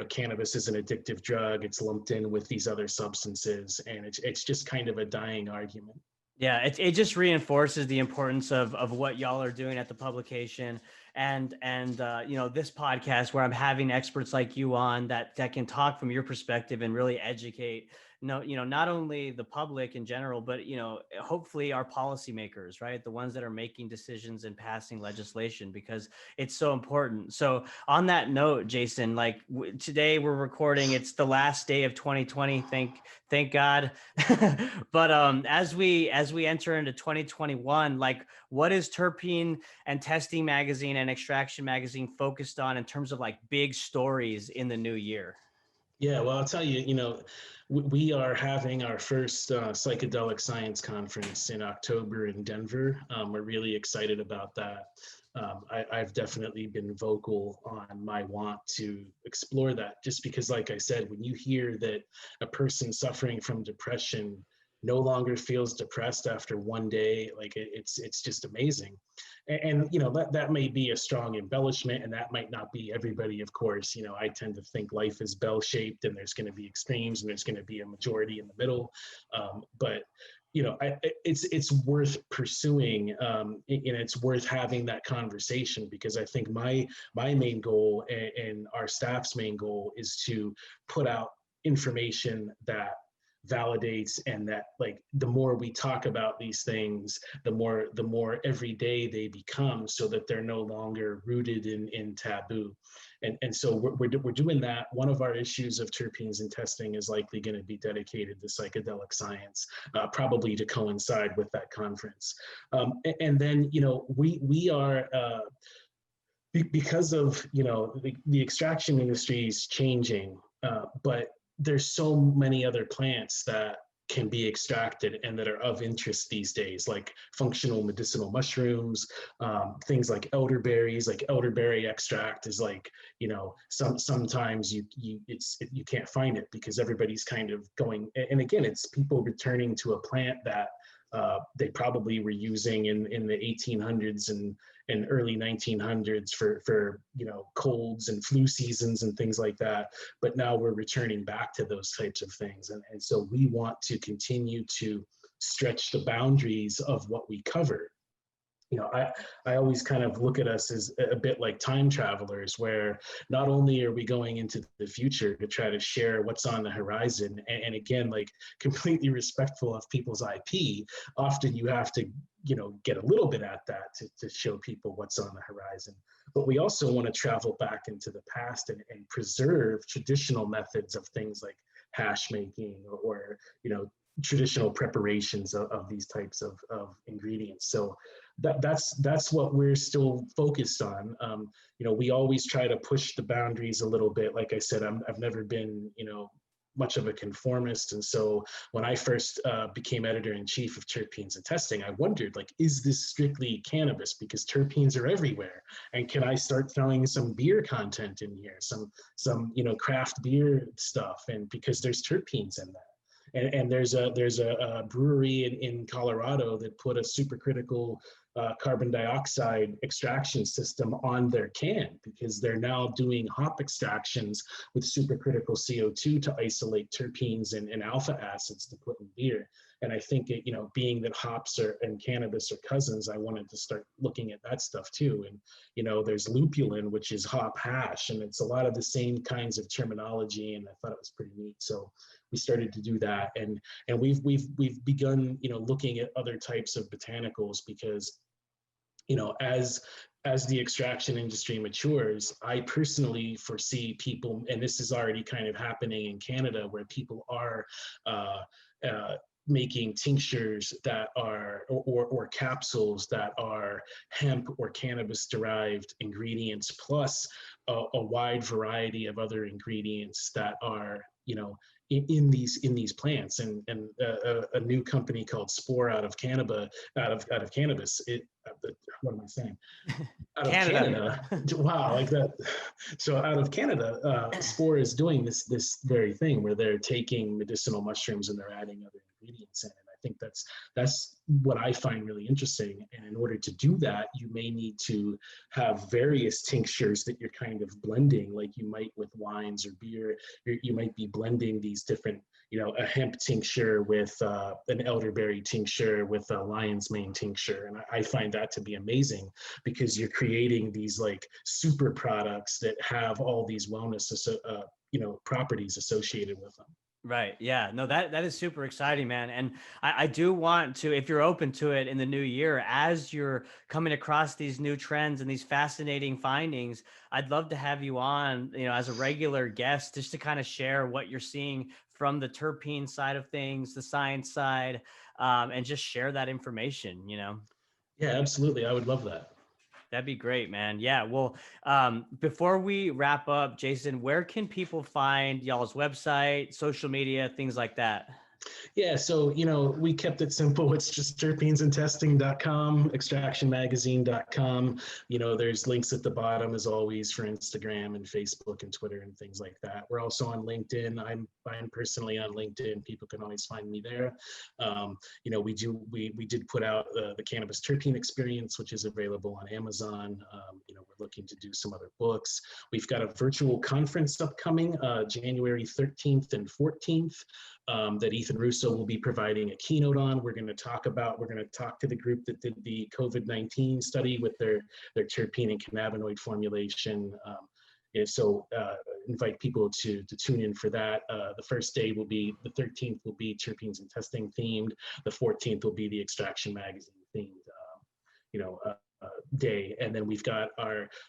cannabis is an addictive drug. It's lumped in with these other substances, and it's just kind of a dying argument. Yeah, it just reinforces the importance of what y'all are doing at the publication and this podcast where I'm having experts like you on that can talk from your perspective and really educate not only the public in general, but hopefully our policymakers, right? The ones that are making decisions and passing legislation, because it's so important. So on that note, Jason, like today we're recording, it's the last day of 2020. Thank God. But as we enter into 2021, like what is Terpene and Testing Magazine and Extraction Magazine focused on in terms of like big stories in the new year? Yeah, well, I'll tell you, we are having our first psychedelic science conference in October in Denver. We're really excited about that. I've definitely been vocal on my want to explore that, just because, like I said, when you hear that a person suffering from depression no longer feels depressed after one day. Like it's just amazing. And you know, that may be a strong embellishment, and that might not be everybody, of course. You know, I tend to think life is bell shaped, and there's going to be extremes, and there's going to be a majority in the middle. But you know, it's worth pursuing, and it's worth having that conversation, because I think my main goal and our staff's main goal is to put out information that validates, and that, like, the more we talk about these things, the more everyday they become, so that they're no longer rooted in taboo. And so we're doing that. One of our issues of terpenes and testing is likely going to be dedicated to psychedelic science, probably to coincide with that conference. And then, you know, we are because of, you know, the extraction industry is changing, but there's so many other plants that can be extracted and that are of interest these days, like functional medicinal mushrooms, things like elderberries. Like elderberry extract is, like, you know, sometimes you can't find it because everybody's kind of going. And again, it's people returning to a plant that they probably were using in the 1800s and early 1900s for you know, colds and flu seasons and things like that. But now we're returning back to those types of things, and so we want to continue to stretch the boundaries of what we cover. You know, I always kind of look at us as a bit like time travelers, where not only are we going into the future to try to share what's on the horizon, and again, like, completely respectful of people's IP, often you have to, you know, get a little bit at that to show people what's on the horizon. But we also want to travel back into the past and preserve traditional methods of things like hash making, or you know, traditional preparations of these types of ingredients. So that's what we're still focused on. You know, we always try to push the boundaries a little bit. Like I said, I've never been, you know, much of a conformist. And so when I first became editor-in-chief of Terpenes and Testing, I wondered, like, is this strictly cannabis? Because terpenes are everywhere. And can I start throwing some beer content in here, some you know, craft beer stuff? And because there's terpenes in that. And there's a brewery in Colorado that put a supercritical carbon dioxide extraction system on their can, because they're now doing hop extractions with supercritical CO2 to isolate terpenes and alpha acids to put in beer. And I think it, you know, being that hops and cannabis are cousins, I wanted to start looking at that stuff too. And you know, there's lupulin, which is hop hash, and it's a lot of the same kinds of terminology. And I thought it was pretty neat. So we started to do that, and we've begun, you know, looking at other types of botanicals, because you know, as the extraction industry matures, I personally foresee people, and this is already kind of happening in Canada, where people are making tinctures that are, or capsules that are hemp or cannabis derived ingredients, plus a wide variety of other ingredients that are, you know, in these plants. And a new company called Spore out of Canada, out of cannabis. What am I saying? Out of Canada. Wow, like that. So out of Canada, Spore is doing this very thing, where they're taking medicinal mushrooms and they're adding other ingredients in it. I think that's what I find really interesting. And in order to do that, you may need to have various tinctures that you're kind of blending, like you might with wines or beer. You might be blending these different, you know, a hemp tincture with an elderberry tincture with a lion's mane tincture. And I find that to be amazing, because you're creating these like super products that have all these wellness, you know, properties associated with them. Right. Yeah. No, that is super exciting, man. And I do want to, if you're open to it in the new year, as you're coming across these new trends and these fascinating findings, I'd love to have you on, you know, as a regular guest, just to kind of share what you're seeing from the terpene side of things, the science side, and just share that information, you know? Yeah, absolutely. I would love that. That'd be great, man. Yeah. Well, before we wrap up, Jason, where can people find y'all's website, social media, things like that? Yeah, so we kept it simple. It's just terpenesandtesting.com, extractionmagazine.com. There's links at the bottom as always for Instagram and Facebook and Twitter and things like that. We're also on LinkedIn. I'm personally on LinkedIn. People can always find me there. We did put out the Cannabis Terpene Experience, which is available on Amazon. We're looking to do some other books. We've got a virtual conference upcoming January 13th and 14th. That Ethan Russo will be providing a keynote on. We're going to talk to the group that did the COVID-19 study with their terpene and cannabinoid formulation. Invite people to tune in for that. The first day will be, the 13th will be terpenes and testing themed. The 14th will be the Extraction Magazine themed, day. And then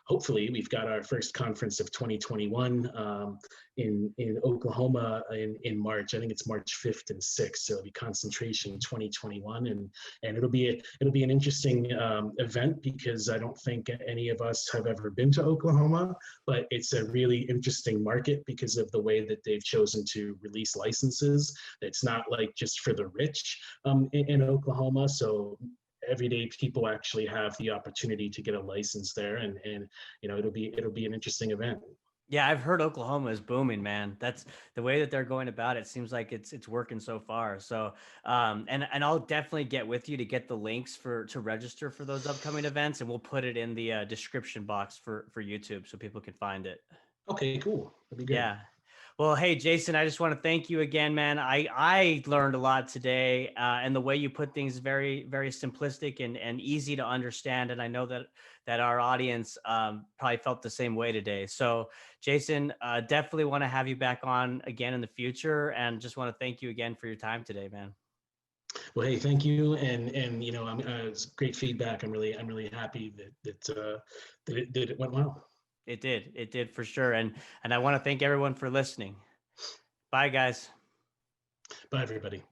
hopefully we've got our first conference of 2021 in Oklahoma in March. I think it's March 5th and 6th. So it'll be Concentration 2021, and it'll be an interesting event, because I don't think any of us have ever been to Oklahoma, but it's a really interesting market because of the way that they've chosen to release licenses. It's not like just for the rich in Oklahoma. So everyday people actually have the opportunity to get a license there, and it'll be an interesting event. Yeah, I've heard Oklahoma is booming, man. That's the way that they're going about it. Seems like it's working so far. So, and I'll definitely get with you to get the links to register for those upcoming events, and we'll put it in the description box for YouTube so people can find it. Okay, cool. That'd be good. Yeah. Well, hey, Jason, I just want to thank you again, man. I learned a lot today, and the way you put things very, very simplistic and easy to understand. And I know that our audience probably felt the same way today. So, Jason, definitely want to have you back on again in the future, and just want to thank you again for your time today, man. Well, hey, thank you, and it's great feedback. I'm really happy that it went well. It did for sure. And I want to thank everyone for listening. Bye, guys. Bye, everybody.